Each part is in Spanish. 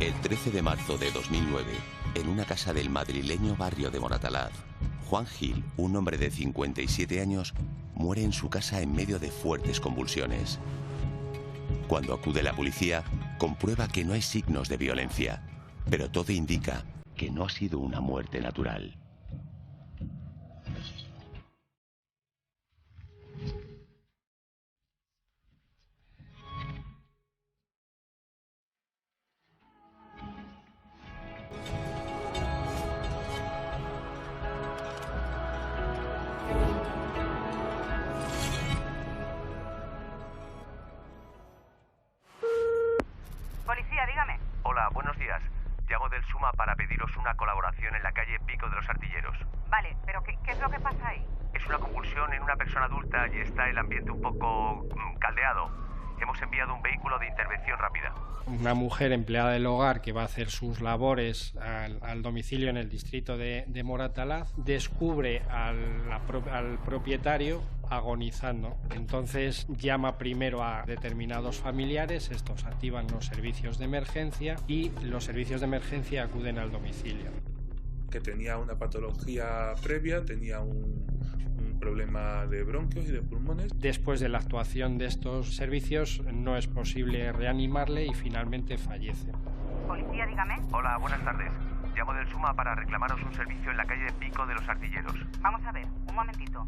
El 13 de marzo de 2009, en una casa del madrileño barrio de Moratalaz, Juan Gil, un hombre de 57 años, muere en su casa en medio de fuertes convulsiones. Cuando acude la policía, comprueba que no hay signos de violencia, pero todo indica que no ha sido una muerte natural. Policía, dígame. Hola, buenos días. Llamo del SUMA para pediros una colaboración en la calle Pico de los Artilleros. Vale, pero ¿qué es lo que pasa ahí? Es una convulsión en una persona adulta y está el ambiente un poco caldeado. Hemos enviado un vehículo de intervención rápida. Una mujer empleada del hogar que va a hacer sus labores al domicilio en el distrito de Moratalaz descubre al propietario agonizando. Entonces llama primero a determinados familiares, estos activan los servicios de emergencia y los servicios de emergencia acuden al domicilio. Que tenía una patología previa, tenía un problema de bronquios y de pulmones. Después de la actuación de estos servicios no es posible reanimarle y finalmente fallece. Policía, dígame. Hola, buenas tardes. Llamo del SUMA para reclamaros un servicio en la calle Pico de los Artilleros. Vamos a ver, un momentito.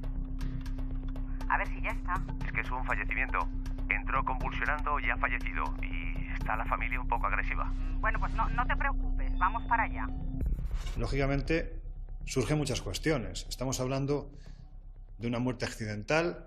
A ver si ya está. Es que es un fallecimiento. Entró convulsionando y ha fallecido. Y está la familia un poco agresiva. Bueno, pues no te preocupes, vamos para allá. Lógicamente, surgen muchas cuestiones. Estamos hablando de una muerte accidental,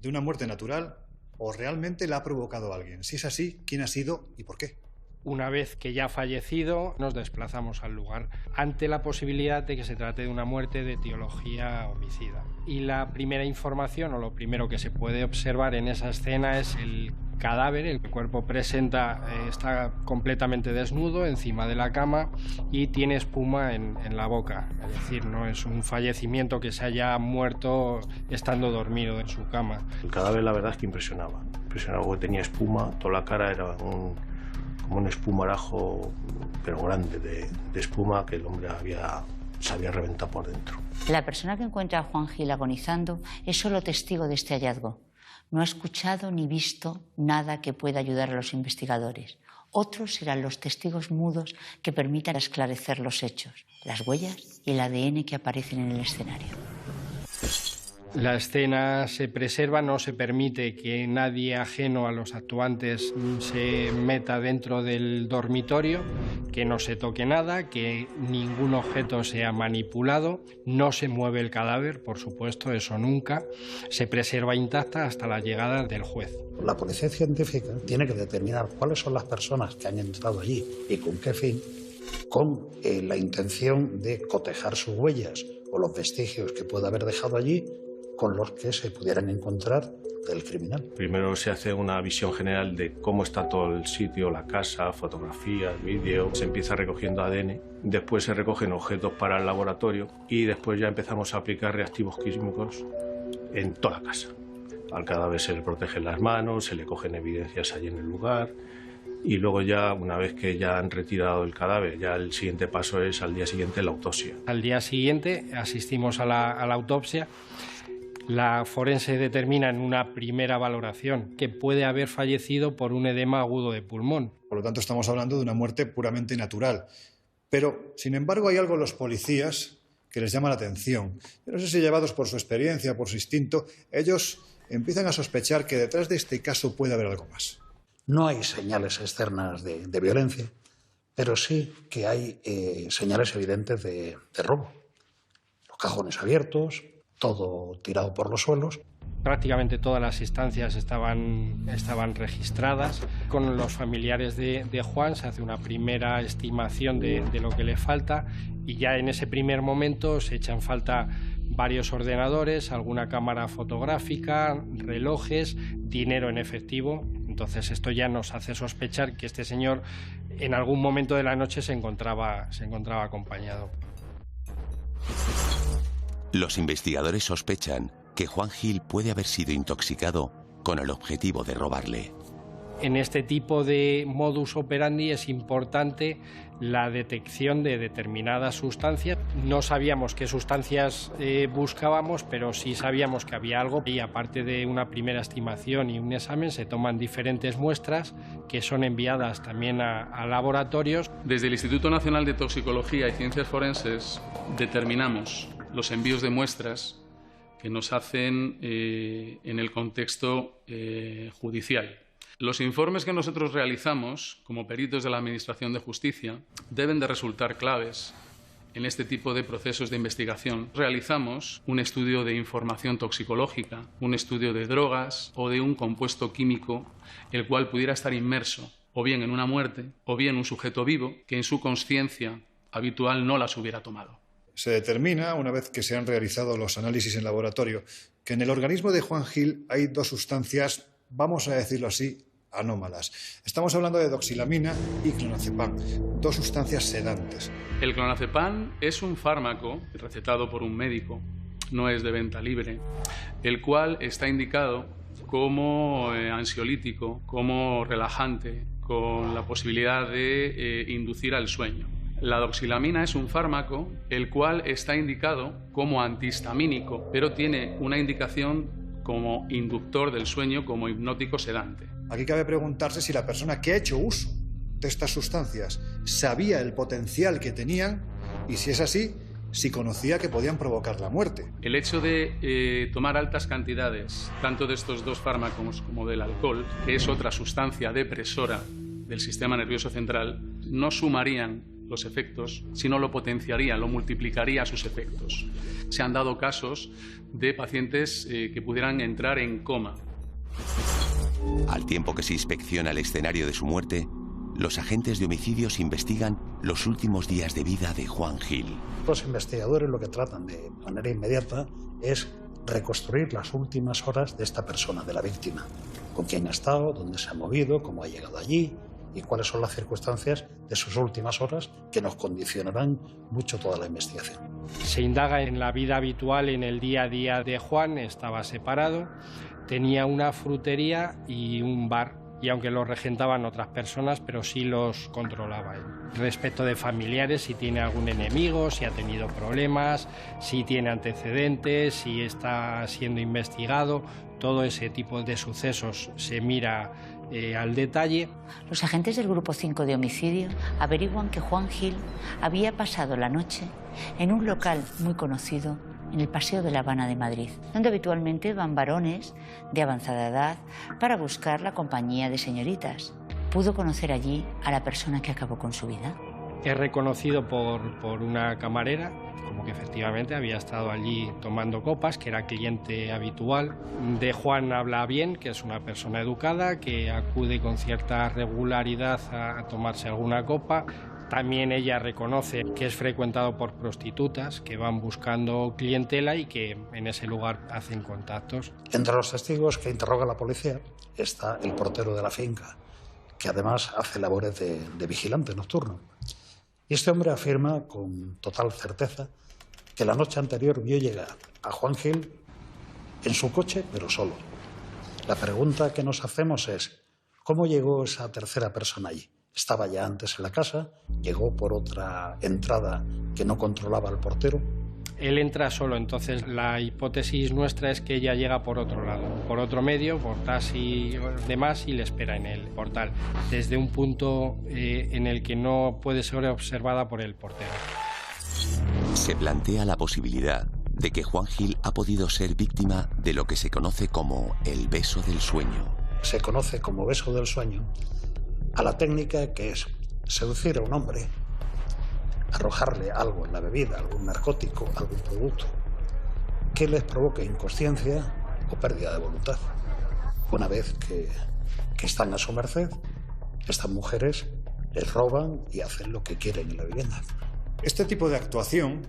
de una muerte natural, o realmente la ha provocado alguien. Si es así, ¿quién ha sido y por qué? Una vez que ya ha fallecido, nos desplazamos al lugar ante la posibilidad de que se trate de una muerte de etiología homicida. Y la primera información, o lo primero que se puede observar en esa escena, es el cadáver. El cuerpo está completamente desnudo encima de la cama y tiene espuma en la boca. Es decir, no es un fallecimiento que se haya muerto estando dormido en su cama. El cadáver, la verdad, es que impresionaba. Impresionaba porque tenía espuma, toda la cara era como un espumarajo, pero grande, de espuma que el hombre se había reventado por dentro. La persona que encuentra a Juan Gil agonizando es solo testigo de este hallazgo. No ha escuchado ni visto nada que pueda ayudar a los investigadores. Otros serán los testigos mudos que permitan esclarecer los hechos, las huellas y el ADN que aparecen en el escenario. La escena se preserva, no se permite que nadie ajeno a los actuantes se meta dentro del dormitorio, que no se toque nada, que ningún objeto sea manipulado, no se mueve el cadáver, por supuesto, eso nunca, se preserva intacta hasta la llegada del juez. La policía científica tiene que determinar cuáles son las personas que han entrado allí y con qué fin, con la intención de cotejar sus huellas o los vestigios que pueda haber dejado allí con los que se pudieran encontrar del criminal. Primero se hace una visión general de cómo está todo el sitio, la casa, fotografías, vídeos. Se empieza recogiendo ADN, después se recogen objetos para el laboratorio y después ya empezamos a aplicar reactivos químicos en toda la casa. Al cadáver se le protegen las manos, se le cogen evidencias allí en el lugar y luego ya, una vez que ya han retirado el cadáver, ya el siguiente paso es al día siguiente la autopsia. Al día siguiente asistimos a la autopsia. La forense determina en una primera valoración que puede haber fallecido por un edema agudo de pulmón. Por lo tanto, estamos hablando de una muerte puramente natural. Pero, sin embargo, hay algo en los policías que les llama la atención. Yo no sé si llevados por su experiencia, por su instinto, ellos empiezan a sospechar que detrás de este caso puede haber algo más. No hay señales externas de violencia, pero sí que hay señales evidentes de robo. Los cajones abiertos, todo tirado por los suelos. Prácticamente todas las instancias estaban registradas. Con los familiares de Juan se hace una primera estimación de lo que le falta y ya en ese primer momento se echan falta varios ordenadores, alguna cámara fotográfica, relojes, dinero en efectivo. Entonces esto ya nos hace sospechar que este señor en algún momento de la noche se encontraba acompañado. Los investigadores sospechan que Juan Gil puede haber sido intoxicado con el objetivo de robarle. En este tipo de modus operandi es importante la detección de determinadas sustancias. No sabíamos qué sustancias buscábamos, pero sí sabíamos que había algo y aparte de una primera estimación y un examen se toman diferentes muestras que son enviadas también a laboratorios. Desde el Instituto Nacional de Toxicología y Ciencias Forenses determinamos los envíos de muestras que nos hacen en el contexto judicial. Los informes que nosotros realizamos como peritos de la Administración de Justicia deben de resultar claves en este tipo de procesos de investigación. Realizamos un estudio de información toxicológica, un estudio de drogas o de un compuesto químico el cual pudiera estar inmerso o bien en una muerte o bien un sujeto vivo que en su consciencia habitual no las hubiera tomado. Se determina, una vez que se han realizado los análisis en laboratorio, que en el organismo de Juan Gil hay dos sustancias, vamos a decirlo así, anómalas. Estamos hablando de doxilamina y clonazepam, dos sustancias sedantes. El clonazepam es un fármaco recetado por un médico, no es de venta libre, el cual está indicado como ansiolítico, como relajante, con la posibilidad de inducir al sueño. La doxilamina es un fármaco el cual está indicado como antihistamínico, pero tiene una indicación como inductor del sueño, como hipnótico sedante. Aquí cabe preguntarse si la persona que ha hecho uso de estas sustancias sabía el potencial que tenían y, si es así, si conocía que podían provocar la muerte. El hecho de tomar altas cantidades, tanto de estos dos fármacos como del alcohol, que es otra sustancia depresora del sistema nervioso central, no sumarían los efectos, sino lo potenciaría, lo multiplicaría sus efectos. Se han dado casos de pacientes que pudieran entrar en coma. Al tiempo que se inspecciona el escenario de su muerte, los agentes de homicidios investigan los últimos días de vida de Juan Gil. Los investigadores lo que tratan de manera inmediata es reconstruir las últimas horas de esta persona, de la víctima. Con quién ha estado, dónde se ha movido, cómo ha llegado allí y cuáles son las circunstancias de sus últimas horas que nos condicionarán mucho toda la investigación. Se indaga en la vida habitual, en el día a día de Juan. Estaba separado, tenía una frutería y un bar, y aunque lo regentaban otras personas, pero sí los controlaba él. Respecto de familiares, si tiene algún enemigo, si ha tenido problemas, si tiene antecedentes, si está siendo investigado, todo ese tipo de sucesos se mira al detalle. Los agentes del Grupo 5 de Homicidio averiguan que Juan Gil había pasado la noche en un local muy conocido en el Paseo de la Habana de Madrid, donde habitualmente van varones de avanzada edad para buscar la compañía de señoritas. Pudo conocer allí a la persona que acabó con su vida. Es reconocido por una camarera, como que efectivamente había estado allí tomando copas, que era cliente habitual. De Juan habla bien, que es una persona educada, que acude con cierta regularidad a tomarse alguna copa. También ella reconoce que es frecuentado por prostitutas que van buscando clientela y que en ese lugar hacen contactos. Entre los testigos que interroga la policía está el portero de la finca, que además hace labores de vigilante nocturno. Y este hombre afirma con total certeza que la noche anterior vio llegar a Juan Gil en su coche, pero solo. La pregunta que nos hacemos es, ¿cómo llegó esa tercera persona allí? ¿Estaba ya antes en la casa? ¿Llegó por otra entrada que no controlaba el portero? Él entra solo, entonces la hipótesis nuestra es que ella llega por otro lado, por otro medio, por taxi y demás, y le espera en el portal, desde un punto en el que no puede ser observada por el portero. Se plantea la posibilidad de que Juan Gil ha podido ser víctima de lo que se conoce como el beso del sueño. Se conoce como beso del sueño a la técnica que es seducir a un hombre, arrojarle algo en la bebida, algún narcótico, algún producto, que les provoque inconsciencia o pérdida de voluntad. Una vez que están a su merced, estas mujeres les roban y hacen lo que quieren en la vivienda. Este tipo de actuación,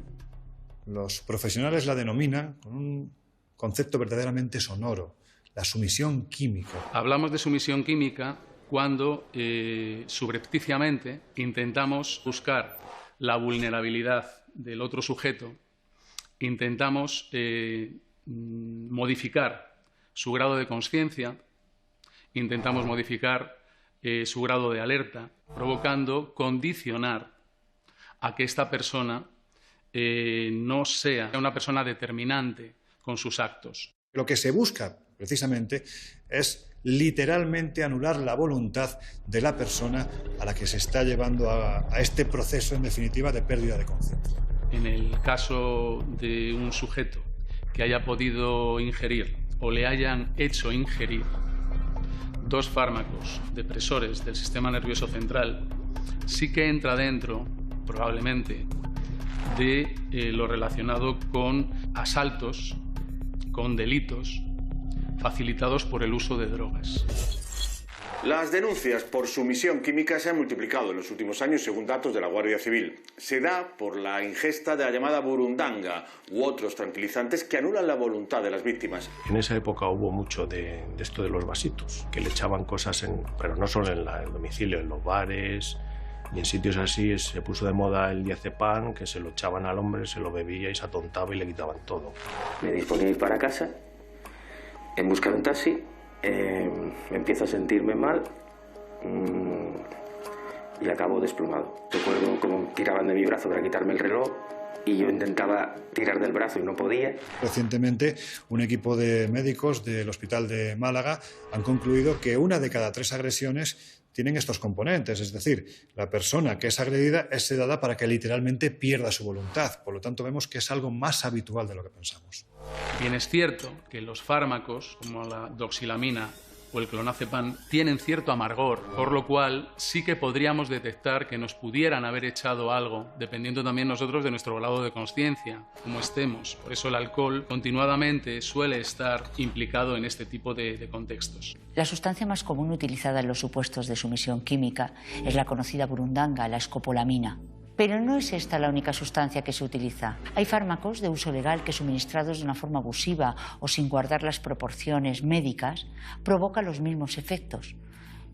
los profesionales la denominan con un concepto verdaderamente sonoro, la sumisión química. Hablamos de sumisión química cuando subrepticiamente intentamos buscar la vulnerabilidad del otro sujeto, intentamos modificar su grado de consciencia, intentamos modificar su grado de alerta, provocando condicionar a que esta persona no sea una persona determinante con sus actos. Lo que se busca, precisamente, es literalmente anular la voluntad de la persona a la que se está llevando a este proceso, en definitiva, de pérdida de conciencia. En el caso de un sujeto que haya podido ingerir o le hayan hecho ingerir 2 fármacos depresores del sistema nervioso central, sí que entra dentro, probablemente, de lo relacionado con asaltos, con delitos facilitados por el uso de drogas. Las denuncias por sumisión química se han multiplicado en los últimos años según datos de la Guardia Civil. Se da por la ingesta de la llamada burundanga u otros tranquilizantes que anulan la voluntad de las víctimas. En esa época hubo mucho de esto de los vasitos, que le echaban cosas, pero no solo en el domicilio, en los bares y en sitios así. Se puso de moda el diazepam, que se lo echaban al hombre, se lo bebía y se atontaba y le quitaban todo. Me disponía a ir para casa en busca de un taxi. Empiezo a sentirme mal y acabo desplomado. Recuerdo cómo tiraban de mi brazo para quitarme el reloj y yo intentaba tirar del brazo y no podía. Recientemente, un equipo de médicos del Hospital de Málaga han concluido que 1 de cada 3 agresiones tienen estos componentes, es decir, la persona que es agredida es sedada para que literalmente pierda su voluntad. Por lo tanto, vemos que es algo más habitual de lo que pensamos. Bien es cierto que los fármacos, como la doxilamina o el clonazepam, tienen cierto amargor, por lo cual sí que podríamos detectar que nos pudieran haber echado algo, dependiendo también nosotros de nuestro grado de conciencia, cómo estemos. Por eso el alcohol continuadamente suele estar implicado en este tipo de contextos. La sustancia más común utilizada en los supuestos de sumisión química es la conocida burundanga, la escopolamina. Pero no es esta la única sustancia que se utiliza. Hay fármacos de uso legal que, suministrados de una forma abusiva o sin guardar las proporciones médicas, provocan los mismos efectos,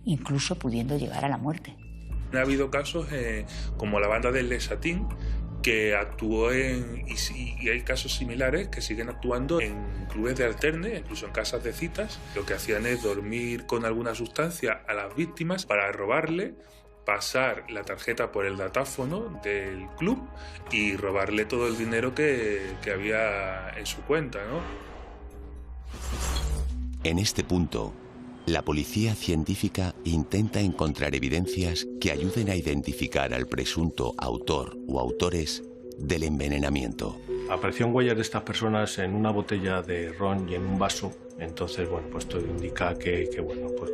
incluso pudiendo llegar a la muerte. Ha habido casos como la banda del Lesatín, que actuó y hay casos similares que siguen actuando en clubes de alterne, incluso en casas de citas. Lo que hacían es dormir con alguna sustancia a las víctimas para robarle, pasar la tarjeta por el datáfono del club y robarle todo el dinero que había en su cuenta, ¿no? En este punto, la policía científica intenta encontrar evidencias que ayuden a identificar al presunto autor o autores del envenenamiento. Aparecieron huellas de estas personas en una botella de ron y en un vaso. Entonces, bueno, pues esto indica que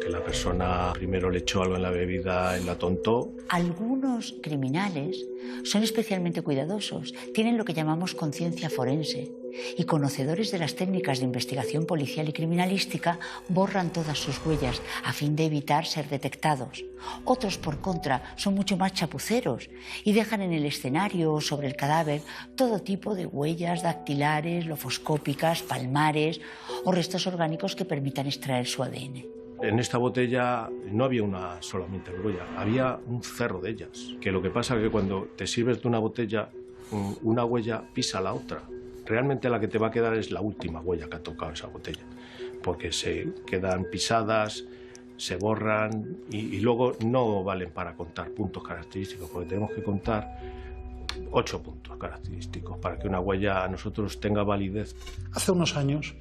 la persona primero le echó algo en la bebida y la atontó. Algunos criminales son especialmente cuidadosos, tienen lo que llamamos conciencia forense y, conocedores de las técnicas de investigación policial y criminalística, borran todas sus huellas a fin de evitar ser detectados. Otros, por contra, son mucho más chapuceros y dejan en el escenario o sobre el cadáver todo tipo de huellas dactilares, lofoscópicas, palmares o restos orgánicos que permitan extraer su ADN. En esta botella no había una solamente huella, había un cerro de ellas. Que lo que pasa es que cuando te sirves de una botella, una huella pisa la otra. Realmente la que te va a quedar es la última huella que ha tocado esa botella, porque se quedan pisadas, se borran y luego no valen para contar puntos característicos, porque tenemos que contar 8 puntos característicos para que una huella a nosotros tenga validez. Hace unos años,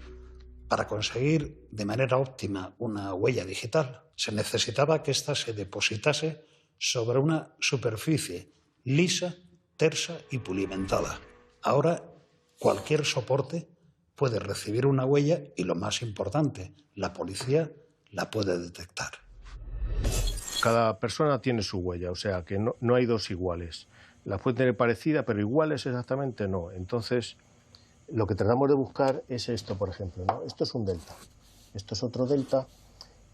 para conseguir de manera óptima una huella digital, se necesitaba que ésta se depositase sobre una superficie lisa, tersa y pulimentada. Ahora, cualquier soporte puede recibir una huella y, lo más importante, la policía la puede detectar. Cada persona tiene su huella, o sea que no hay dos iguales. Las puede tener parecida, pero iguales exactamente no. Entonces, lo que tratamos de buscar es esto, por ejemplo, ¿no? Esto es un delta, esto es otro delta,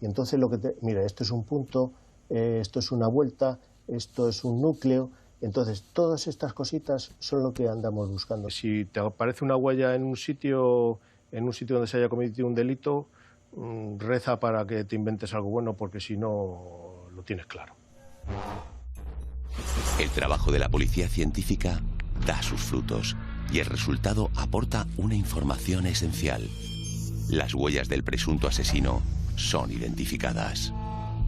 y entonces mira, esto es un punto, esto es una vuelta, esto es un núcleo. Entonces, todas estas cositas son lo que andamos buscando. Si te aparece una huella en un sitio donde se haya cometido un delito, reza para que te inventes algo bueno, porque si no, lo tienes claro. El trabajo de la policía científica da sus frutos y el resultado aporta una información esencial. Las huellas del presunto asesino son identificadas.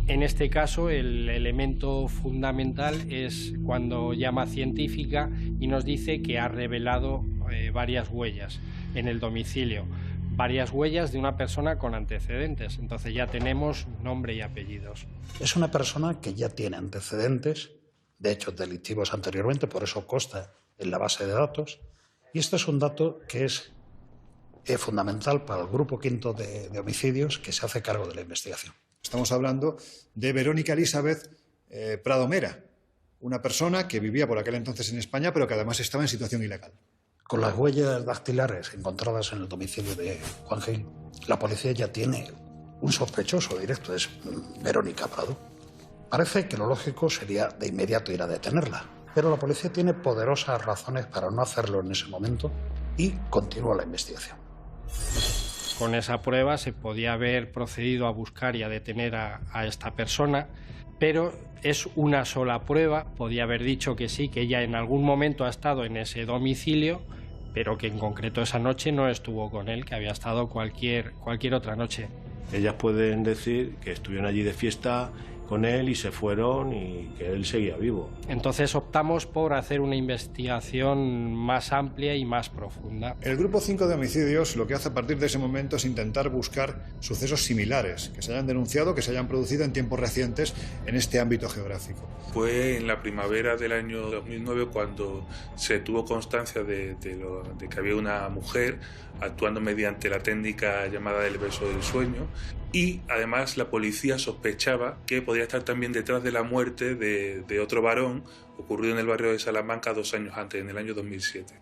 En este caso, el elemento fundamental es cuando llama científica y nos dice que ha revelado varias huellas en el domicilio, varias huellas de una persona con antecedentes. Entonces ya tenemos nombre y apellidos. Es una persona que ya tiene antecedentes de hechos delictivos anteriormente, por eso consta en la base de datos. Y este es un dato que es fundamental para el grupo quinto de homicidios que se hace cargo de la investigación. Estamos hablando de Verónica Elizabeth Prado Mera, una persona que vivía por aquel entonces en España, pero que además estaba en situación ilegal. Con las huellas dactilares encontradas en el domicilio de Juan Gil, la policía ya tiene un sospechoso directo, es Verónica Prado. Parece que lo lógico sería de inmediato ir a detenerla, pero la policía tiene poderosas razones para no hacerlo en ese momento y continúa la investigación. Con esa prueba se podía haber procedido a buscar y a detener a esta persona, pero es una sola prueba. Podía haber dicho que sí, que ella en algún momento ha estado en ese domicilio, pero que en concreto esa noche no estuvo con él, que había estado cualquier otra noche. Ellas pueden decir que estuvieron allí de fiesta con él y se fueron y que él seguía vivo. Entonces optamos por hacer una investigación más amplia y más profunda. El grupo 5 de homicidios lo que hace a partir de ese momento es intentar buscar sucesos similares que se hayan denunciado, que se hayan producido en tiempos recientes en este ámbito geográfico. Fue en la primavera del año 2009 cuando se tuvo constancia de que había una mujer actuando mediante la técnica llamada del beso del sueño, y además la policía sospechaba que podía estar también detrás de la muerte de otro varón ocurrido en el barrio de Salamanca 2 años antes, en el año 2007.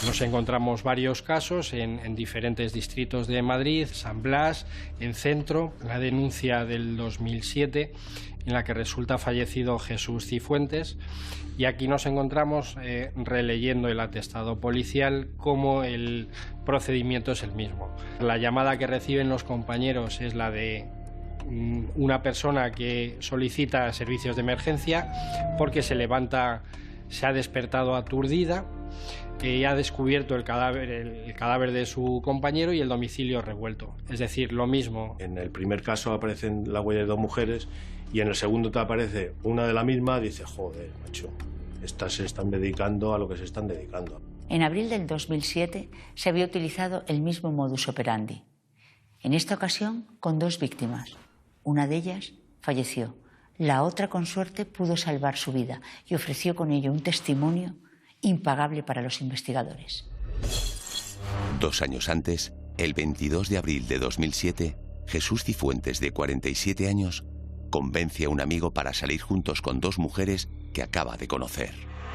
Nos encontramos varios casos en diferentes distritos de Madrid, San Blas, en Centro, la denuncia del 2007 en la que resulta fallecido Jesús Cifuentes, y aquí nos encontramos releyendo el atestado policial como el procedimiento es el mismo. La llamada que reciben los compañeros es la de una persona que solicita servicios de emergencia porque se levanta, se ha despertado aturdida, ha descubierto el cadáver de su compañero y el domicilio revuelto. Es decir, lo mismo. En el primer caso aparecen la huella de 2 mujeres y en el segundo te aparece una de la misma, dice, joder, macho, estas se están dedicando a lo que se están dedicando. En abril del 2007 se había utilizado el mismo modus operandi. En esta ocasión con 2 víctimas. Una de ellas falleció. La otra, con suerte, pudo salvar su vida y ofreció con ello un testimonio impagable para los investigadores. 2 años antes, el 22 de abril de 2007, Jesús Cifuentes, de 47 años, convence a un amigo para salir juntos con 2 mujeres que acaba de conocer.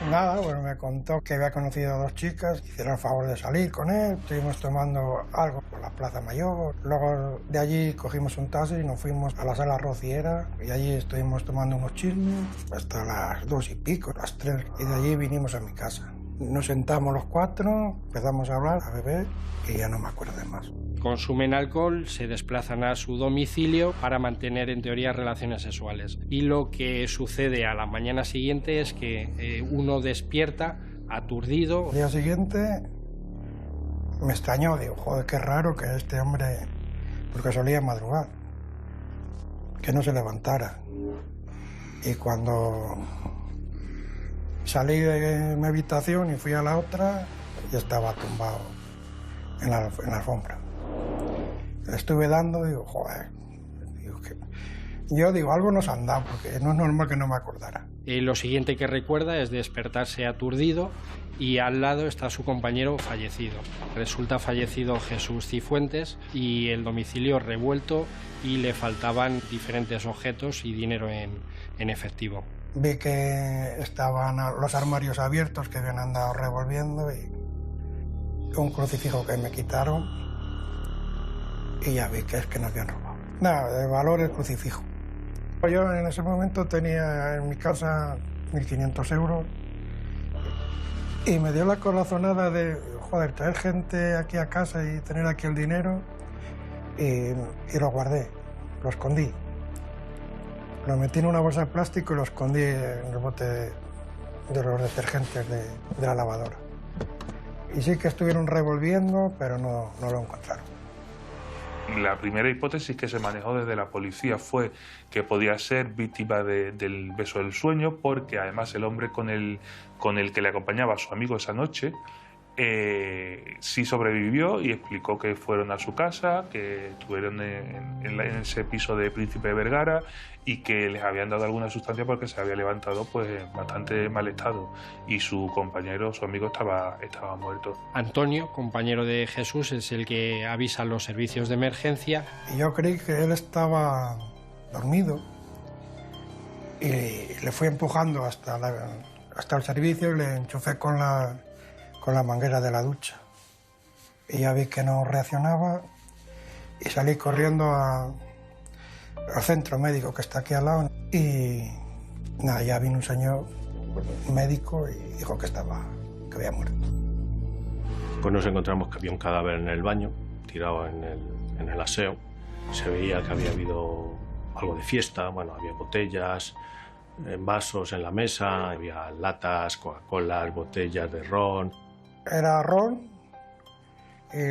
Nada, bueno, me contó que había conocido a 2 chicas, hicieron el favor de salir con él, estuvimos tomando algo por la Plaza Mayor, luego de allí cogimos un taxi y nos fuimos a la Sala Rociera y allí estuvimos tomando unos chismes hasta las 2 y pico, las 3, y de allí vinimos a mi casa. Nos sentamos los 4, empezamos a hablar, a beber y ya no me acuerdo de más. Consumen alcohol, se desplazan a su domicilio para mantener en teoría relaciones sexuales. Y lo que sucede a la mañana siguiente es que uno despierta aturdido. Al día siguiente me extrañó, digo, joder, qué raro que este hombre, porque solía madrugar, que no se levantara. Y cuando salí de mi habitación y fui a la otra, ya estaba tumbado en la alfombra. Le estuve dando, digo, joder. Yo digo, algo nos han dado, porque no es normal que no me acordara. Lo siguiente que recuerda es despertarse aturdido y al lado está su compañero fallecido. Resulta fallecido Jesús Cifuentes y el domicilio revuelto y le faltaban diferentes objetos y dinero en efectivo. Vi que estaban los armarios abiertos que habían andado revolviendo y un crucifijo que me quitaron y ya vi que es que nos habían robado. Nada, de valor el crucifijo. Yo en ese momento tenía en mi casa 1.500 euros y me dio la corazonada de, joder, traer gente aquí a casa y tener aquí el dinero y lo guardé, lo escondí. Lo metí en una bolsa de plástico y lo escondí en el bote de los detergentes de la lavadora. Y sí que estuvieron revolviendo, pero no lo encontraron. La primera hipótesis que se manejó desde la policía fue que podía ser víctima del beso del sueño, porque además el hombre con el que le acompañaba a su amigo esa noche sí sobrevivió y explicó que fueron a su casa, que estuvieron en ese piso de Príncipe de Vergara y que les habían dado alguna sustancia porque se había levantado pues en bastante mal estado y su compañero, su amigo estaba muerto. Antonio, compañero de Jesús, es el que avisa a los servicios de emergencia. Y yo creí que él estaba dormido y le fui empujando hasta el servicio y le enchufé con la manguera de la ducha. Y ya vi que no reaccionaba y salí corriendo al centro médico que está aquí al lado. Y nada, ya vino un señor médico y dijo que había muerto. Pues nos encontramos que había un cadáver en el baño, tirado en el aseo. Se veía que había habido algo de fiesta, bueno, había botellas, vasos en la mesa, había latas, Coca-Colas, botellas de ron. Era ron y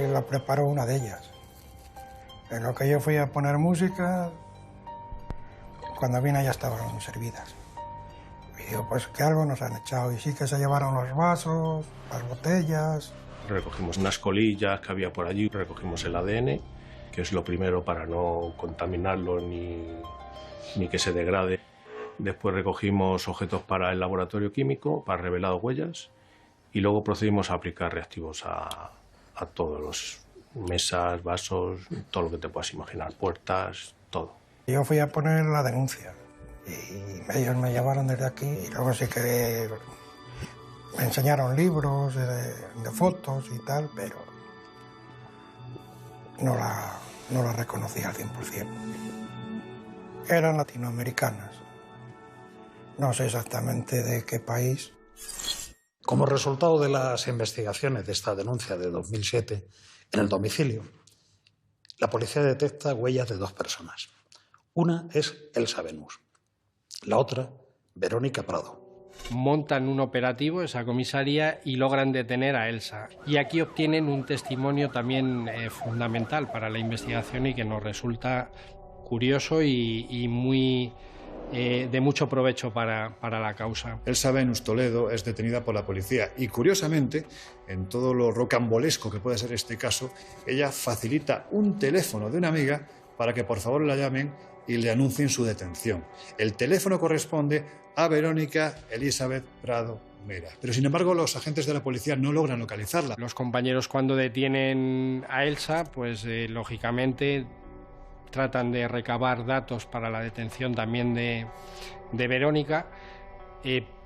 la preparó una de ellas. En lo que yo fui a poner música, cuando vine ya estaban servidas. Y digo, pues que algo nos han echado. Y sí que se llevaron los vasos, las botellas. Recogimos unas colillas que había por allí, recogimos el ADN, que es lo primero para no contaminarlo ni que se degrade. Después recogimos objetos para el laboratorio químico, para revelar huellas. Y luego procedimos a aplicar reactivos a todos los mesas, vasos, todo lo que te puedas imaginar, puertas, todo. Yo fui a poner la denuncia y ellos me llevaron desde aquí y luego sí que me enseñaron libros de fotos y tal, pero no la reconocí al 100%. Eran latinoamericanas. No sé exactamente de qué país. Como resultado de las investigaciones de esta denuncia de 2007, en el domicilio, la policía detecta huellas de 2 personas. Una es Elsa Venus, la otra, Verónica Prado. Montan un operativo, esa comisaría, y logran detener a Elsa. Y aquí obtienen un testimonio también fundamental para la investigación y que nos resulta curioso y muy... de mucho provecho para la causa. Elsa Venus Toledo es detenida por la policía y, curiosamente, en todo lo rocambolesco que puede ser este caso, ella facilita un teléfono de una amiga para que por favor la llamen y le anuncien su detención. El teléfono corresponde a Verónica Elizabeth Prado Mera. Pero, sin embargo, los agentes de la policía no logran localizarla. Los compañeros, cuando detienen a Elsa, pues lógicamente tratan de recabar datos para la detención también de Verónica,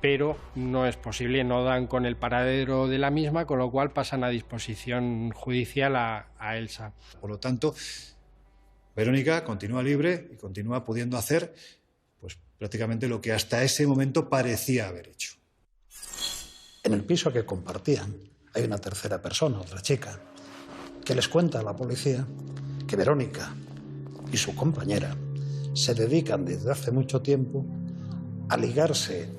pero no es posible, no dan con el paradero de la misma, con lo cual pasan a disposición judicial a Elsa. Por lo tanto, Verónica continúa libre y continúa pudiendo hacer pues, prácticamente lo que hasta ese momento parecía haber hecho. En el piso que compartían hay una tercera persona, otra chica, que les cuenta a la policía que Verónica y su compañera se dedican desde hace mucho tiempo a ligarse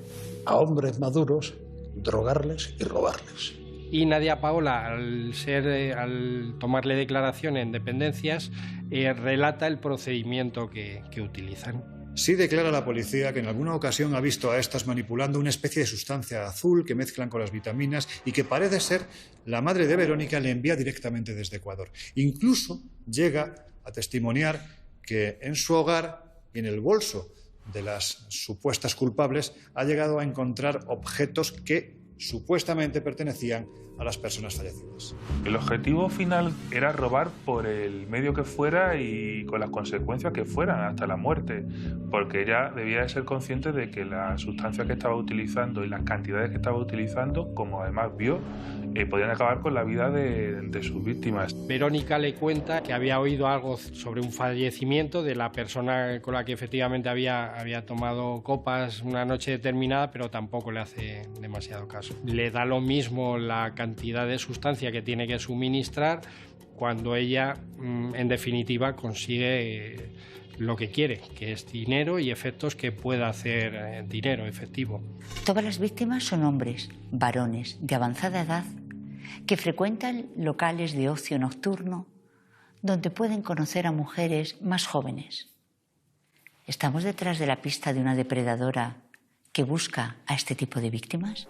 a hombres maduros, drogarles y robarles. Y Nadia Paola, al tomarle declaración en dependencias, relata el procedimiento que utilizan. Sí declara la policía que en alguna ocasión ha visto a estas manipulando una especie de sustancia azul que mezclan con las vitaminas y que parece ser la madre de Verónica le envía directamente desde Ecuador. Incluso llega a testimoniar que en su hogar y en el bolso de las supuestas culpables ha llegado a encontrar objetos que supuestamente pertenecían a las personas fallecidas. El objetivo final era robar por el medio que fuera y con las consecuencias que fueran, hasta la muerte, porque ella debía de ser consciente de que la sustancia que estaba utilizando y las cantidades que estaba utilizando, como además vio, podían acabar con la vida de sus víctimas. Verónica le cuenta que había oído algo sobre un fallecimiento de la persona con la que efectivamente había tomado copas una noche determinada, pero tampoco le hace demasiado caso. Le da lo mismo la cantidad de sustancia que tiene que suministrar cuando ella, en definitiva, consigue lo que quiere, que es dinero y efectos que pueda hacer dinero efectivo. Todas las víctimas son hombres, varones, de avanzada edad, que frecuentan locales de ocio nocturno, donde pueden conocer a mujeres más jóvenes. ¿Estamos detrás de la pista de una depredadora que busca a este tipo de víctimas?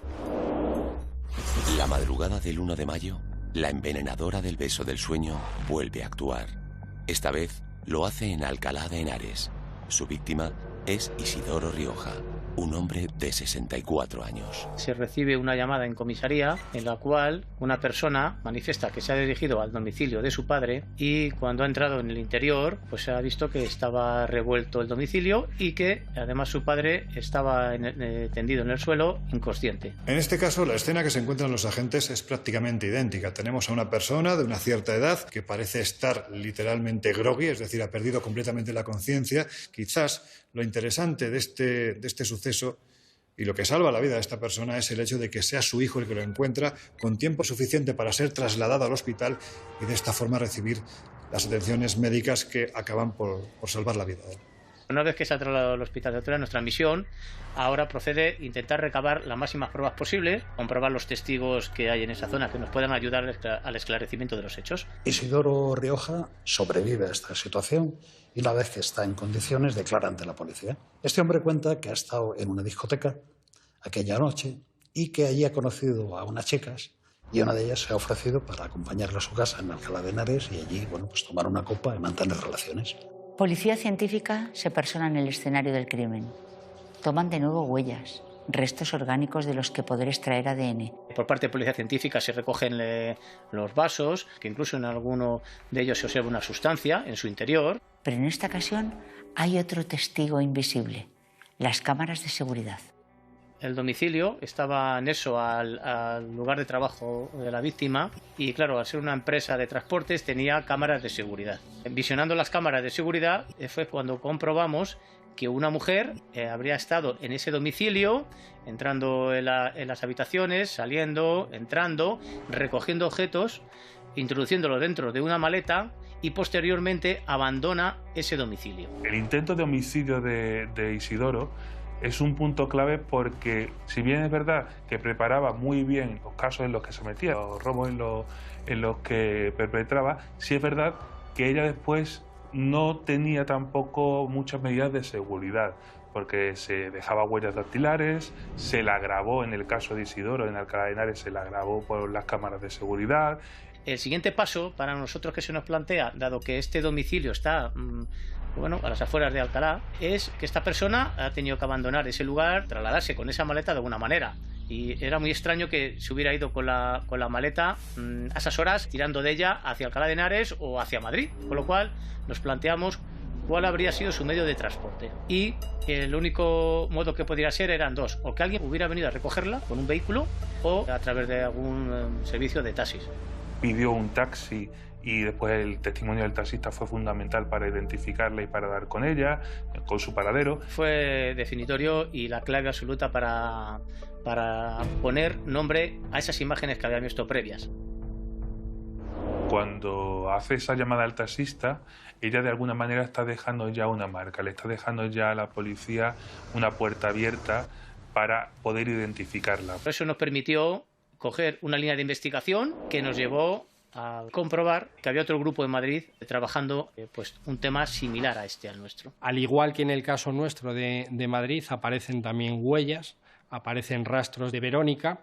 La madrugada del 1 de mayo, la envenenadora del beso del sueño vuelve a actuar. Esta vez lo hace en Alcalá de Henares. Su víctima es Isidoro Rioja, un hombre de 64 años. Se recibe una llamada en comisaría en la cual una persona manifiesta que se ha dirigido al domicilio de su padre y cuando ha entrado en el interior pues se ha visto que estaba revuelto el domicilio y que además su padre estaba tendido en el suelo inconsciente. En este caso la escena que se encuentran los agentes es prácticamente idéntica. Tenemos a una persona de una cierta edad que parece estar literalmente groggy, es decir, ha perdido completamente la conciencia. Quizás lo interesante de este suceso y lo que salva la vida de esta persona es el hecho de que sea su hijo el que lo encuentra con tiempo suficiente para ser trasladado al hospital y de esta forma recibir las atenciones médicas que acaban por salvar la vida de él. Una vez que se ha trasladado al hospital de Alcalá, nuestra misión ahora procede a intentar recabar las máximas pruebas posibles, comprobar los testigos que hay en esa zona que nos puedan ayudar al esclarecimiento de los hechos. Isidoro Rioja sobrevive a esta situación y una vez que está en condiciones declara ante la policía. Este hombre cuenta que ha estado en una discoteca aquella noche y que allí ha conocido a unas chicas y una de ellas se ha ofrecido para acompañarle a su casa en Alcalá de Henares y allí pues tomar una copa y mantener relaciones. Policía científica se persona en el escenario del crimen. Toman de nuevo huellas, restos orgánicos de los que poder extraer ADN. Por parte de Policía Científica se recogen los vasos, que incluso en alguno de ellos se observa una sustancia en su interior. Pero en esta ocasión hay otro testigo invisible, las cámaras de seguridad. El domicilio estaba anexo al lugar de trabajo de la víctima y, claro, al ser una empresa de transportes tenía cámaras de seguridad. Visionando las cámaras de seguridad fue cuando comprobamos que una mujer habría estado en ese domicilio, entrando en las habitaciones, saliendo, entrando, recogiendo objetos, introduciéndolos dentro de una maleta y posteriormente abandona ese domicilio. El intento de homicidio de Isidoro es un punto clave porque, si bien es verdad que preparaba muy bien los casos en los que se metía, los robos en los que perpetraba, sí es verdad que ella después no tenía tampoco muchas medidas de seguridad, porque se dejaba huellas dactilares, se la grabó en el caso de Isidoro, en Alcalá de Henares se la grabó por las cámaras de seguridad. El siguiente paso para nosotros que se nos plantea, dado que este domicilio está a las afueras de Alcalá, es que esta persona ha tenido que abandonar ese lugar, trasladarse con esa maleta de alguna manera. Y era muy extraño que se hubiera ido con la maleta a esas horas, tirando de ella hacia Alcalá de Henares o hacia Madrid. Con lo cual nos planteamos cuál habría sido su medio de transporte. Y el único modo que podría ser eran dos: o que alguien hubiera venido a recogerla con un vehículo o a través de algún servicio de taxis. Pidió un taxi y después el testimonio del taxista fue fundamental para identificarla y para dar con ella, con su paradero. Fue definitorio y la clave absoluta para poner nombre a esas imágenes que habían visto previas. Cuando hace esa llamada al taxista, ella de alguna manera está dejando ya una marca, le está dejando ya a la policía una puerta abierta para poder identificarla. Eso nos permitió coger una línea de investigación que nos llevó a comprobar que había otro grupo en Madrid trabajando un tema similar a al nuestro. Al igual que en el caso nuestro de Madrid, aparecen también huellas, aparecen rastros de Verónica,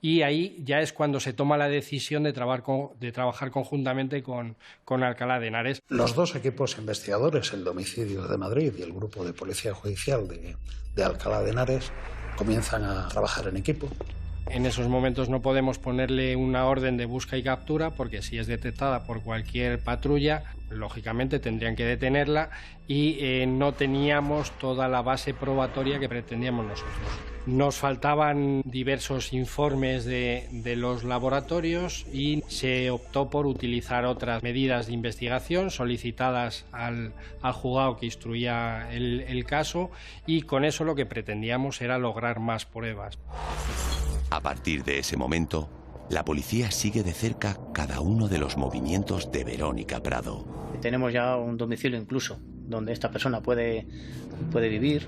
y ahí ya es cuando se toma la decisión de trabajar conjuntamente con Alcalá de Henares. Los dos equipos investigadores, el domicilio de Madrid y el grupo de policía judicial de Alcalá de Henares, comienzan a trabajar en equipo. En esos momentos no podemos ponerle una orden de busca y captura porque si es detectada por cualquier patrulla, lógicamente tendrían que detenerla y no teníamos toda la base probatoria que pretendíamos nosotros. Nos faltaban diversos informes de los laboratorios y se optó por utilizar otras medidas de investigación solicitadas al juzgado que instruía el caso, y con eso lo que pretendíamos era lograr más pruebas. A partir de ese momento, la policía sigue de cerca cada uno de los movimientos de Verónica Prado. Tenemos ya un domicilio incluso donde esta persona puede vivir.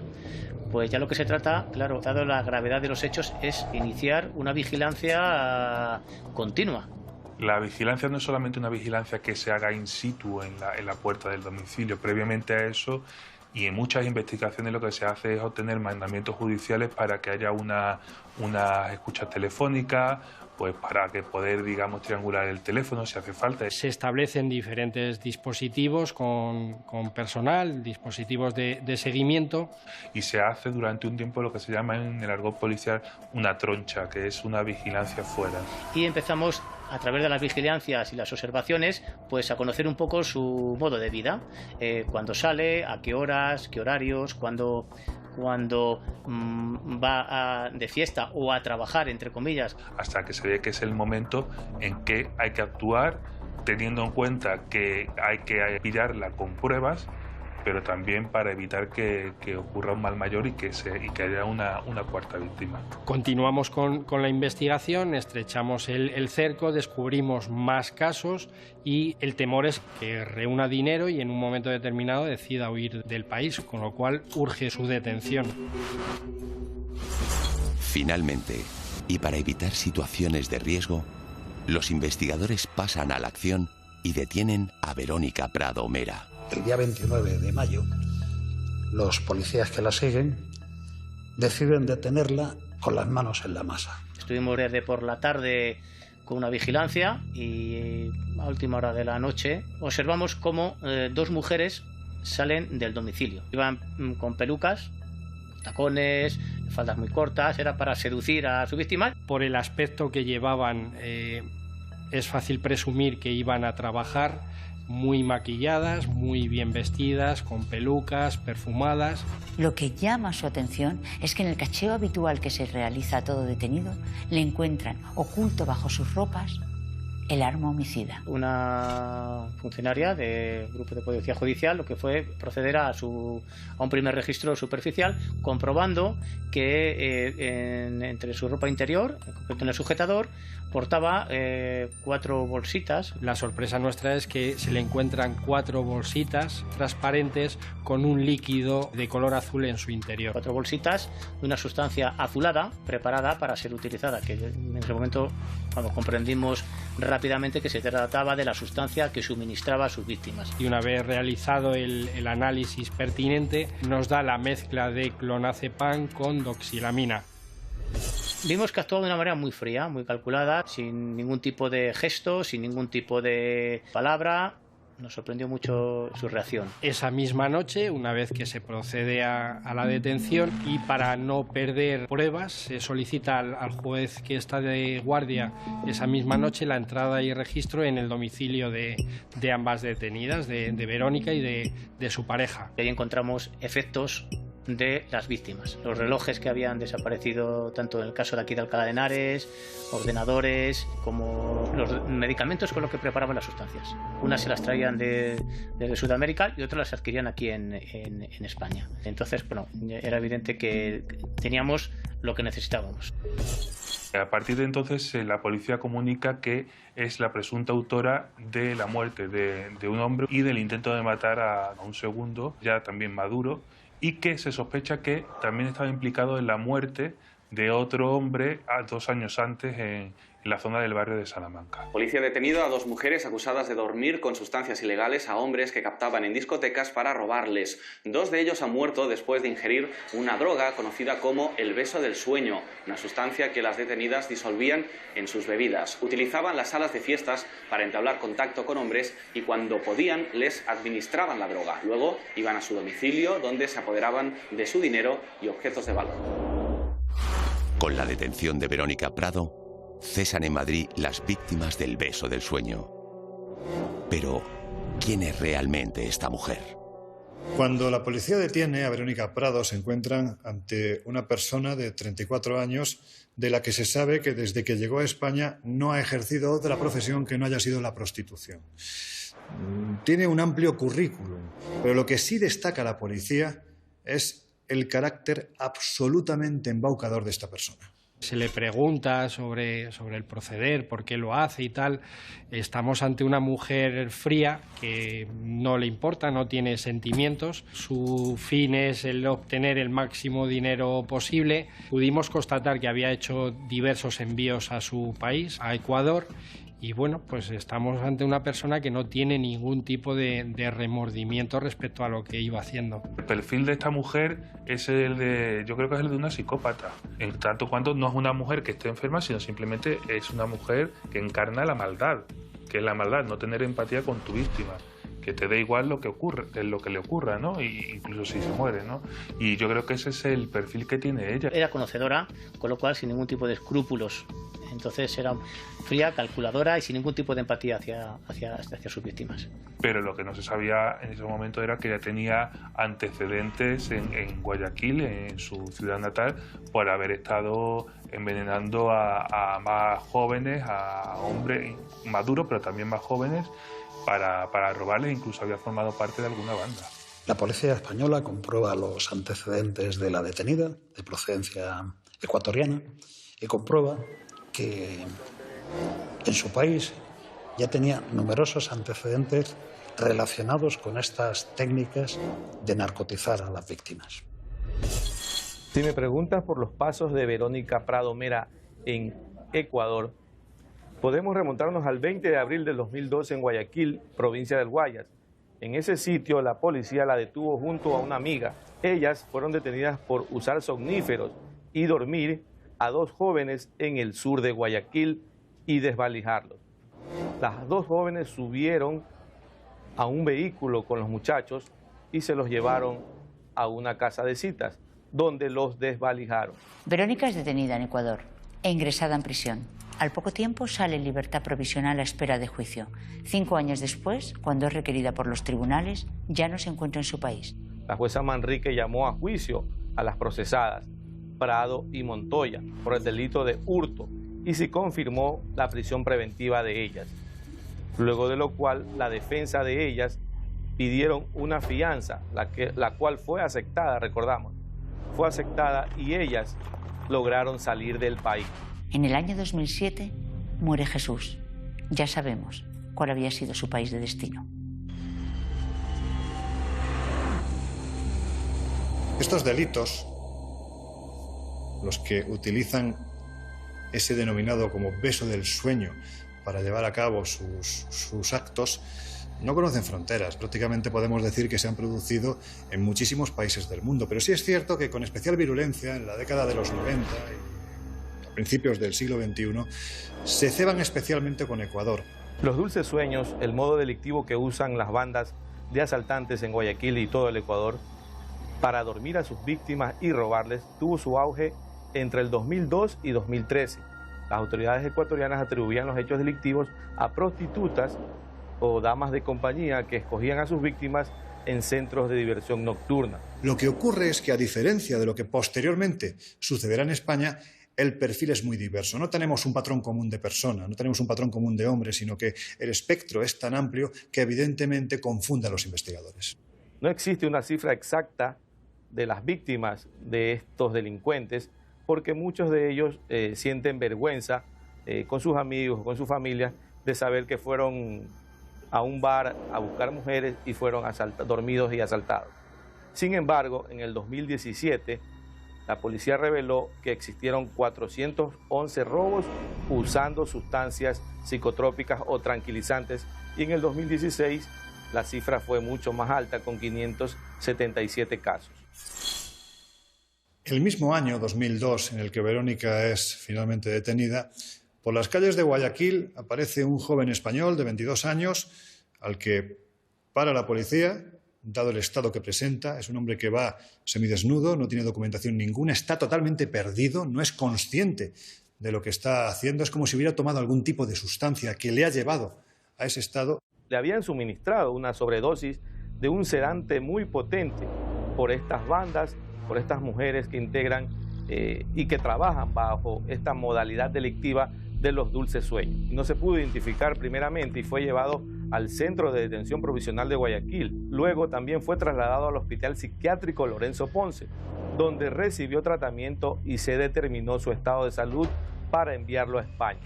Pues ya lo que se trata, claro, dado la gravedad de los hechos, es iniciar una vigilancia continua. La vigilancia no es solamente una vigilancia que se haga in situ en la puerta del domicilio. Previamente a eso, y en muchas investigaciones, lo que se hace es obtener mandamientos judiciales para que haya una escucha telefónica, pues para que poder, digamos, triangular el teléfono si hace falta. Se establecen diferentes dispositivos con personal, dispositivos de seguimiento. Y se hace durante un tiempo lo que se llama en el argot policial una troncha, que es una vigilancia fuera. Y empezamos, a través de las vigilancias y las observaciones, pues a conocer un poco su modo de vida. Cuándo sale, a qué horas, qué horarios, cuándo va de fiesta o a trabajar, entre comillas. Hasta que se ve que es el momento en que hay que actuar, teniendo en cuenta que hay que pillarla con pruebas, pero también para evitar que ocurra un mal mayor y que haya una cuarta víctima. Continuamos con la investigación, estrechamos el cerco, descubrimos más casos y el temor es que reúna dinero y en un momento determinado decida huir del país, con lo cual urge su detención. Finalmente, y para evitar situaciones de riesgo, los investigadores pasan a la acción y detienen a Verónica Prado Mera. El día 29 de mayo, los policías que la siguen deciden detenerla con las manos en la masa. Estuvimos desde por la tarde con una vigilancia y a última hora de la noche observamos cómo dos mujeres salen del domicilio. Iban con pelucas, tacones, faldas muy cortas, era para seducir a su víctima. Por el aspecto que llevaban, es fácil presumir que iban a trabajar, muy maquilladas, muy bien vestidas, con pelucas, perfumadas. Lo que llama su atención es que en el cacheo habitual que se realiza a todo detenido le encuentran oculto bajo sus ropas el arma homicida. Una funcionaria del grupo de policía judicial lo que fue proceder a un primer registro superficial, comprobando que entre su ropa interior, en concreto en el sujetador, portaba 4 bolsitas. La sorpresa nuestra es que se le encuentran 4 bolsitas transparentes con un líquido de color azul en su interior. 4 bolsitas de una sustancia azulada preparada para ser utilizada, que en ese momento comprendimos rápidamente que se trataba de la sustancia que suministraba a sus víctimas. Y una vez realizado el análisis pertinente, nos da la mezcla de clonazepam con doxilamina. Vimos que actuaba de una manera muy fría, muy calculada, sin ningún tipo de gesto, sin ningún tipo de palabra. Nos sorprendió mucho su reacción. Esa misma noche, una vez que se procede a la detención y para no perder pruebas, se solicita al juez que está de guardia esa misma noche la entrada y registro en el domicilio de ambas detenidas, de Verónica y de su pareja. Ahí encontramos efectos de las víctimas. Los relojes que habían desaparecido tanto en el caso de aquí de Alcalá de Henares, ordenadores, como los medicamentos con los que preparaban las sustancias. Unas se las traían desde Sudamérica y otras las adquirían aquí en España. Entonces, bueno, era evidente que teníamos lo que necesitábamos. A partir de entonces, la policía comunica que es la presunta autora de la muerte de un hombre y del intento de matar a un segundo, ya también maduro, y que se sospecha que también estaba implicado en la muerte de otro hombre 2 años antes en la zona del barrio de Salamanca. Policía ha detenido a 2 mujeres acusadas de dormir con sustancias ilegales a hombres que captaban en discotecas para robarles. 2 de ellos han muerto después de ingerir una droga conocida como el beso del sueño, una sustancia que las detenidas disolvían en sus bebidas. Utilizaban las salas de fiestas para entablar contacto con hombres y cuando podían les administraban la droga. Luego iban a su domicilio donde se apoderaban de su dinero y objetos de valor. Con la detención de Verónica Prado, cesan en Madrid las víctimas del beso del sueño. Pero, ¿quién es realmente esta mujer? Cuando la policía detiene a Verónica Prado, se encuentran ante una persona de 34 años de la que se sabe que desde que llegó a España no ha ejercido otra profesión que no haya sido la prostitución. Tiene un amplio currículum, pero lo que sí destaca la policía es el carácter absolutamente embaucador de esta persona. Se le pregunta sobre el proceder, por qué lo hace y tal. Estamos ante una mujer fría que no le importa, no tiene sentimientos. Su fin es el obtener el máximo dinero posible. Pudimos constatar que había hecho diversos envíos a su país, a Ecuador, Y bueno, pues estamos ante una persona que no tiene ningún tipo de remordimiento respecto a lo que iba haciendo. El perfil de esta mujer es el de, yo creo que es el de una psicópata, en tanto cuanto no es una mujer que esté enferma, sino simplemente es una mujer que encarna la maldad, que es la maldad, no tener empatía con tu víctima, que te dé igual lo que ocurre, lo que le ocurra, ¿no? Y incluso si se muere, ¿no? Y yo creo que ese es el perfil que tiene ella. Era conocedora, con lo cual sin ningún tipo de escrúpulos. Entonces era fría, calculadora y sin ningún tipo de empatía hacia sus víctimas. Pero lo que no se sabía en ese momento era que ella tenía antecedentes en Guayaquil, en su ciudad natal, por haber estado envenenando a más jóvenes, a hombres maduros, pero también más jóvenes, para robarles. Incluso había formado parte de alguna banda. La policía española comprueba los antecedentes de la detenida, de procedencia ecuatoriana, y comprueba que en su país ya tenía numerosos antecedentes relacionados con estas técnicas de narcotizar a las víctimas. Si me preguntas por los pasos de Verónica Prado Mera en Ecuador, podemos remontarnos al 20 de abril del 2012 en Guayaquil, provincia del Guayas. En ese sitio la policía la detuvo junto a una amiga. Ellas fueron detenidas por usar somníferos y dormir a dos jóvenes en el sur de Guayaquil y desvalijarlos. Las dos jóvenes subieron a un vehículo con los muchachos y se los llevaron a una casa de citas, donde los desvalijaron. Verónica es detenida en Ecuador e ingresada en prisión. Al poco tiempo sale en libertad provisional a espera de juicio. 5 años después, cuando es requerida por los tribunales, ya no se encuentra en su país. La jueza Manrique llamó a juicio a las procesadas Prado y Montoya por el delito de hurto y se confirmó la prisión preventiva de ellas. Luego de lo cual la defensa de ellas pidieron una fianza, la cual fue aceptada, recordamos. Fue aceptada y ellas lograron salir del país. En el año 2007 muere Jesús. Ya sabemos cuál había sido su país de destino. Estos delitos, los que utilizan ese denominado como beso del sueño para llevar a cabo sus actos, no conocen fronteras. Prácticamente podemos decir que se han producido en muchísimos países del mundo. Pero sí es cierto que con especial virulencia en la década de los 90 y a principios del siglo XXI se ceban especialmente con Ecuador. Los dulces sueños, el modo delictivo que usan las bandas de asaltantes en Guayaquil y todo el Ecuador para dormir a sus víctimas y robarles, tuvo su auge entre el 2002 y 2013. Las autoridades ecuatorianas atribuían los hechos delictivos a prostitutas o damas de compañía que escogían a sus víctimas en centros de diversión nocturna. Lo que ocurre es que, a diferencia de lo que posteriormente sucederá en España, el perfil es muy diverso. No tenemos un patrón común de persona, no tenemos un patrón común de hombre, sino que el espectro es tan amplio que evidentemente confunde a los investigadores. No existe una cifra exacta de las víctimas de estos delincuentes, porque muchos de ellos sienten vergüenza con sus amigos, con su familia, de saber que fueron a un bar a buscar mujeres y fueron dormidos y asaltados. Sin embargo, en el 2017, la policía reveló que existieron 411 robos usando sustancias psicotrópicas o tranquilizantes, y en el 2016 la cifra fue mucho más alta, con 577 casos. El mismo año, 2002, en el que Verónica es finalmente detenida, por las calles de Guayaquil aparece un joven español de 22 años al que para la policía, dado el estado que presenta. Es un hombre que va semidesnudo, no tiene documentación ninguna, está totalmente perdido, no es consciente de lo que está haciendo. Es como si hubiera tomado algún tipo de sustancia que le ha llevado a ese estado. Le habían suministrado una sobredosis de un sedante muy potente por estas bandas, por estas mujeres que integran y que trabajan bajo esta modalidad delictiva de los dulces sueños. No se pudo identificar primeramente y fue llevado al Centro de Detención Provisional de Guayaquil. Luego también fue trasladado al Hospital Psiquiátrico Lorenzo Ponce, donde recibió tratamiento y se determinó su estado de salud para enviarlo a España.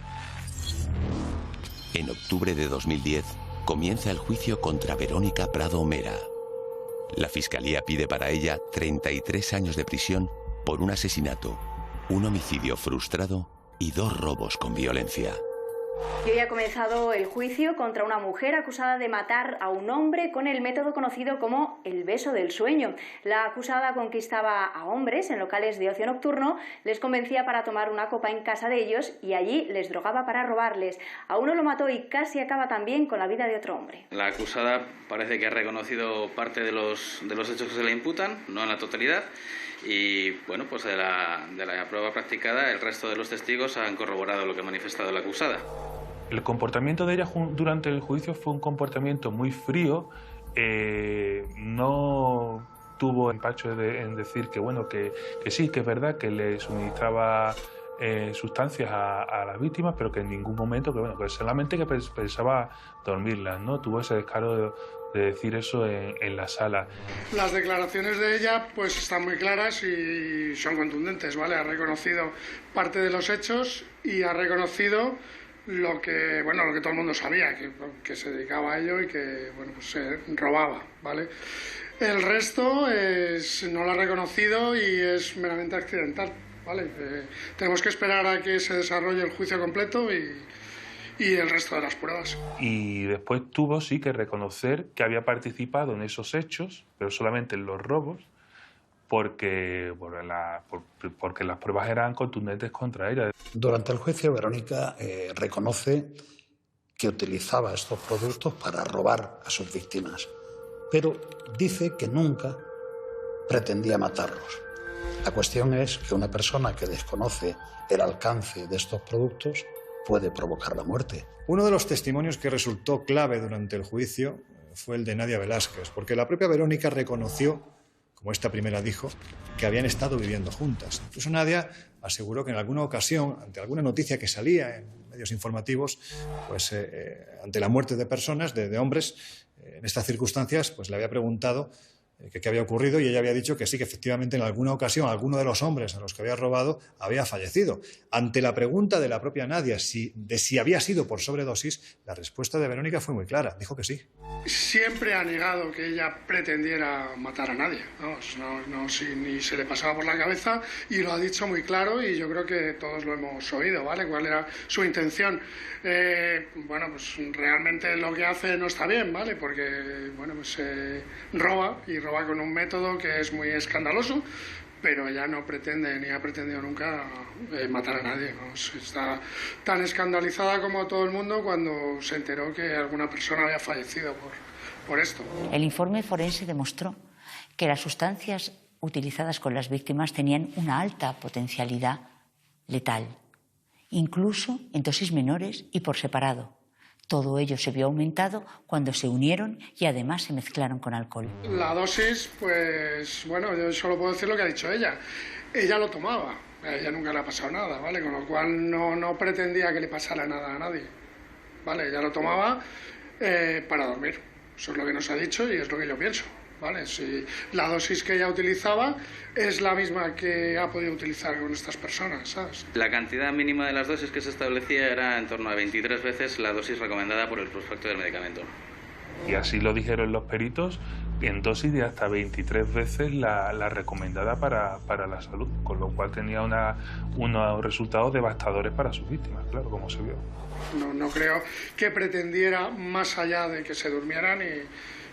En octubre de 2010 comienza el juicio contra Verónica Prado Mera. La Fiscalía pide para ella 33 años de prisión por un asesinato, un homicidio frustrado y 2 robos con violencia. Y hoy ha comenzado el juicio contra una mujer acusada de matar a un hombre con el método conocido como el beso del sueño. La acusada conquistaba a hombres en locales de ocio nocturno, les convencía para tomar una copa en casa de ellos y allí les drogaba para robarles. A uno lo mató y casi acaba también con la vida de otro hombre. La acusada parece que ha reconocido parte de los hechos que se le imputan, no en la totalidad. Y bueno, pues de la prueba practicada, el resto de los testigos han corroborado lo que ha manifestado la acusada. El comportamiento de ella durante el juicio fue un comportamiento muy frío. No tuvo empacho en decir que bueno, que sí, que es verdad que le suministraba sustancias a las víctimas, pero que en ningún momento, que bueno, que solamente que pensaba dormirlas, ¿no? Tuvo ese descaro de decir eso en la sala. Las declaraciones de ella pues están muy claras y son contundentes, ¿vale? Ha reconocido parte de los hechos y ha reconocido lo que todo el mundo sabía, que se dedicaba a ello y que bueno, pues se robaba, ¿vale? El resto no lo ha reconocido y es meramente accidental, ¿vale? Tenemos que esperar a que se desarrolle el juicio completo y el resto de las pruebas. Y después tuvo sí que reconocer que había participado en esos hechos, pero solamente en los robos, porque las pruebas eran contundentes contra ella. Durante el juicio, Verónica reconoce que utilizaba estos productos para robar a sus víctimas, pero dice que nunca pretendía matarlos. La cuestión es que una persona que desconoce el alcance de estos productos puede provocar la muerte. Uno de los testimonios que resultó clave durante el juicio fue el de Nadia Velázquez, porque la propia Verónica reconoció, como esta primera dijo, que habían estado viviendo juntas. Incluso Nadia aseguró que en alguna ocasión, ante alguna noticia que salía en medios informativos, pues ante la muerte de personas, de hombres, en estas circunstancias, pues le había preguntado que qué había ocurrido y ella había dicho que sí, que efectivamente en alguna ocasión alguno de los hombres a los que había robado había fallecido. Ante la pregunta de la propia Nadia de si había sido por sobredosis, la respuesta de Verónica fue muy clara, dijo que sí. Siempre ha negado que ella pretendiera matar a nadie, ni se le pasaba por la cabeza y lo ha dicho muy claro y yo creo que todos lo hemos oído, ¿vale? ¿Cuál era su intención? Bueno, pues realmente lo que hace no está bien, ¿vale? Porque, bueno, pues roba y roba con un método que es muy escandaloso, pero ella no pretende ni ha pretendido nunca matar a nadie, ¿no? Está tan escandalizada como todo el mundo cuando se enteró que alguna persona había fallecido por esto. El informe forense demostró que las sustancias utilizadas con las víctimas tenían una alta potencialidad letal, incluso en dosis menores y por separado. Todo ello se vio aumentado cuando se unieron y además se mezclaron con alcohol. La dosis, pues bueno, yo solo puedo decir lo que ha dicho ella. Ella lo tomaba, a ella nunca le ha pasado nada, ¿vale? Con lo cual no pretendía que le pasara nada a nadie, ¿vale? Ella lo tomaba para dormir. Eso es lo que nos ha dicho y es lo que yo pienso, ¿vale? Si la dosis que ella utilizaba es la misma que ha podido utilizar con estas personas, ¿sabes? La cantidad mínima de las dosis que se establecía era en torno a 23 veces la dosis recomendada por el prospecto del medicamento. Y así lo dijeron los peritos, en dosis de hasta 23 veces la recomendada para la salud, con lo cual tenía unos resultados devastadores para sus víctimas, claro, como se vio. No creo que pretendiera más allá de que se durmieran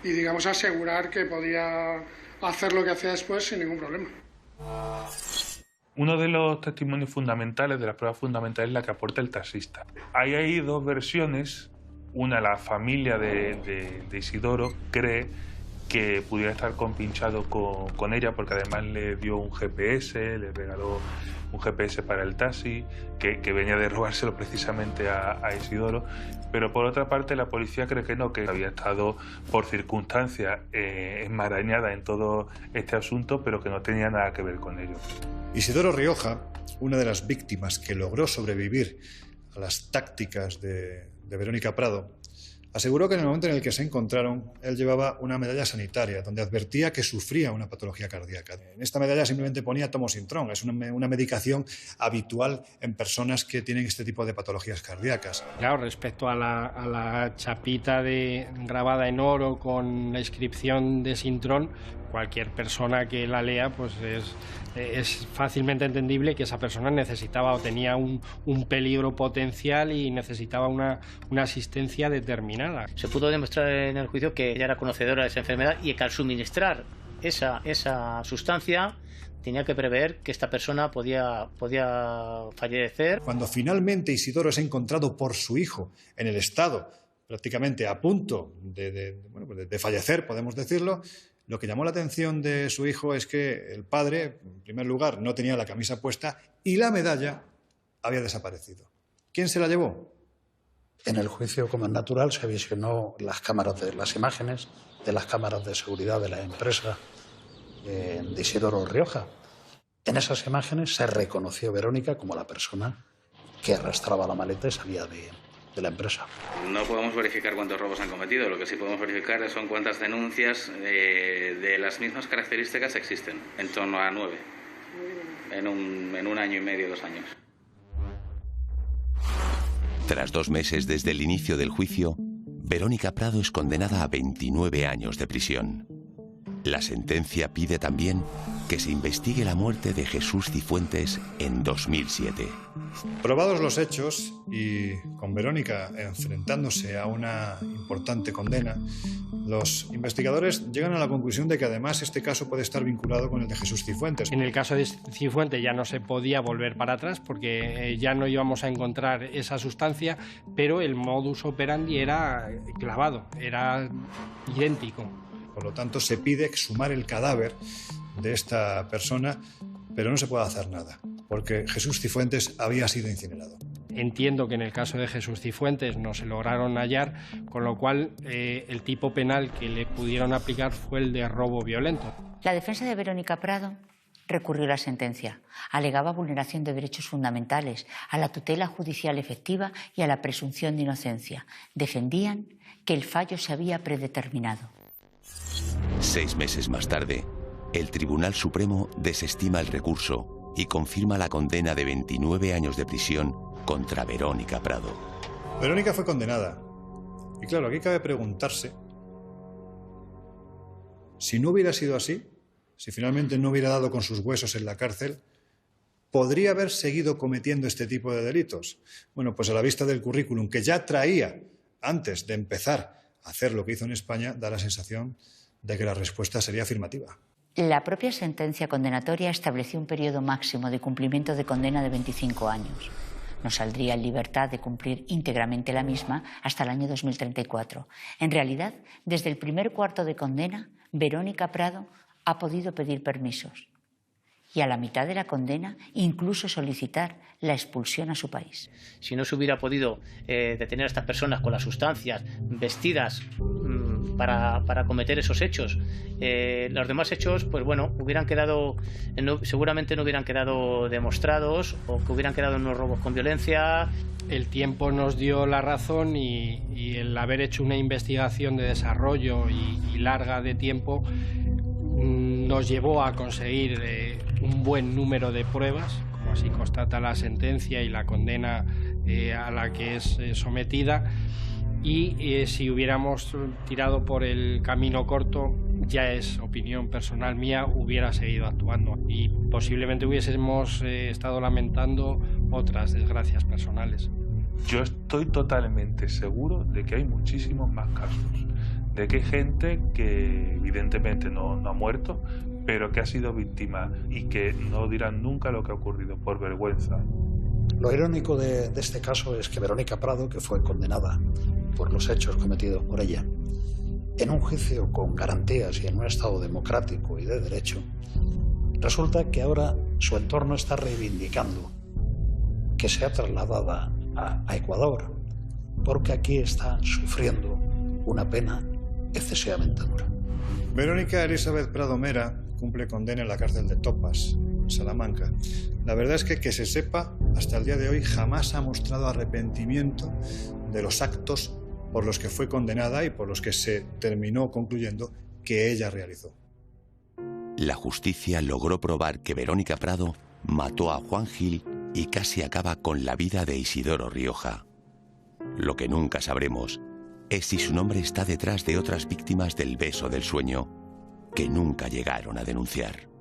y digamos asegurar que podía hacer lo que hacía después sin ningún problema. Uno de los testimonios fundamentales, de las pruebas fundamentales, es la que aporta el taxista. Hay dos versiones. Una, la familia de Isidoro cree que pudiera estar compinchado con ella porque además le dio un GPS, le regaló un GPS para el taxi, que venía de robárselo precisamente a Isidoro. Pero por otra parte la policía cree que no, que había estado por circunstancias enmarañada en todo este asunto, pero que no tenía nada que ver con ello. Isidoro Rioja, una de las víctimas que logró sobrevivir a las tácticas de Verónica Prado, aseguró que en el momento en el que se encontraron, él llevaba una medalla sanitaria donde advertía que sufría una patología cardíaca. En esta medalla simplemente ponía tomosintrón, es una medicación habitual en personas que tienen este tipo de patologías cardíacas. Claro, respecto a la chapita grabada en oro con la inscripción de Sintrón, cualquier persona que la lea, pues es fácilmente entendible que esa persona necesitaba o tenía un peligro potencial y necesitaba una asistencia determinada. Se pudo demostrar en el juicio que ella era conocedora de esa enfermedad y que al suministrar esa sustancia tenía que prever que esta persona podía fallecer. Cuando finalmente Isidoro es encontrado por su hijo en el estado prácticamente a punto de fallecer, podemos decirlo, lo que llamó la atención de su hijo es que el padre, en primer lugar, no tenía la camisa puesta y la medalla había desaparecido. ¿Quién se la llevó? En el juicio, como es natural, se visionó las imágenes de las cámaras de seguridad de la empresa de Isidoro Rioja. En esas imágenes se reconoció Verónica como la persona que arrastraba la maleta y salía de la empresa. No podemos verificar cuántos robos han cometido, lo que sí podemos verificar son cuántas denuncias de las mismas características existen, en torno a 9, en un año y medio, 2 años. Tras 2 meses desde el inicio del juicio, Verónica Prado es condenada a 29 años de prisión. La sentencia pide también que se investigue la muerte de Jesús Cifuentes en 2007. Probados los hechos y con Verónica enfrentándose a una importante condena, los investigadores llegan a la conclusión de que además este caso puede estar vinculado con el de Jesús Cifuentes. En el caso de Cifuentes ya no se podía volver para atrás porque ya no íbamos a encontrar esa sustancia, pero el modus operandi era clavado, era idéntico. Por lo tanto, se pide exhumar el cadáver de esta persona, pero no se puede hacer nada, porque Jesús Cifuentes había sido incinerado. Entiendo que en el caso de Jesús Cifuentes no se lograron hallar, con lo cual el tipo penal que le pudieron aplicar fue el de robo violento. La defensa de Verónica Prado recurrió a la sentencia. Alegaba vulneración de derechos fundamentales, a la tutela judicial efectiva y a la presunción de inocencia. Defendían que el fallo se había predeterminado. 6 meses más tarde, el Tribunal Supremo desestima el recurso y confirma la condena de 29 años de prisión contra Verónica Prado. Verónica fue condenada. Y claro, aquí cabe preguntarse si no hubiera sido así, si finalmente no hubiera dado con sus huesos en la cárcel, ¿podría haber seguido cometiendo este tipo de delitos? Bueno, pues a la vista del currículum que ya traía antes de empezar a hacer lo que hizo en España, da la sensación de que la respuesta sería afirmativa. La propia sentencia condenatoria estableció un periodo máximo de cumplimiento de condena de 25 años. No saldría en libertad de cumplir íntegramente la misma hasta el año 2034. En realidad, desde el primer cuarto de condena, Verónica Prado ha podido pedir permisos. Y a la mitad de la condena, incluso solicitar la expulsión a su país. Si no se hubiera podido detener a estas personas con las sustancias vestidas para cometer esos hechos, los demás hechos, pues bueno, seguramente no hubieran quedado demostrados o que hubieran quedado en unos robos con violencia. El tiempo nos dio la razón y el haber hecho una investigación de desarrollo y larga de tiempo nos llevó a conseguir un buen número de pruebas, como así constata la sentencia y la condena a la que es sometida. Y si hubiéramos tirado por el camino corto, ya es opinión personal mía, hubiera seguido actuando y posiblemente hubiésemos estado lamentando otras desgracias personales. Yo estoy totalmente seguro de que hay muchísimos más casos, de que hay gente que evidentemente no ha muerto, pero que ha sido víctima y que no dirán nunca lo que ha ocurrido por vergüenza. Lo irónico de este caso es que Verónica Prado, que fue condenada por los hechos cometidos por ella, en un juicio con garantías y en un Estado democrático y de derecho, resulta que ahora su entorno está reivindicando que sea trasladada a Ecuador, porque aquí está sufriendo una pena excesivamente dura. Verónica Elizabeth Prado Mera cumple condena en la cárcel de Topas, en Salamanca. La verdad es que se sepa, hasta el día de hoy jamás ha mostrado arrepentimiento de los actos por los que fue condenada y por los que se terminó concluyendo que ella realizó. La justicia logró probar que Verónica Prado mató a Juan Gil y casi acaba con la vida de Isidoro Rioja. Lo que nunca sabremos es si su nombre está detrás de otras víctimas del beso del sueño que nunca llegaron a denunciar.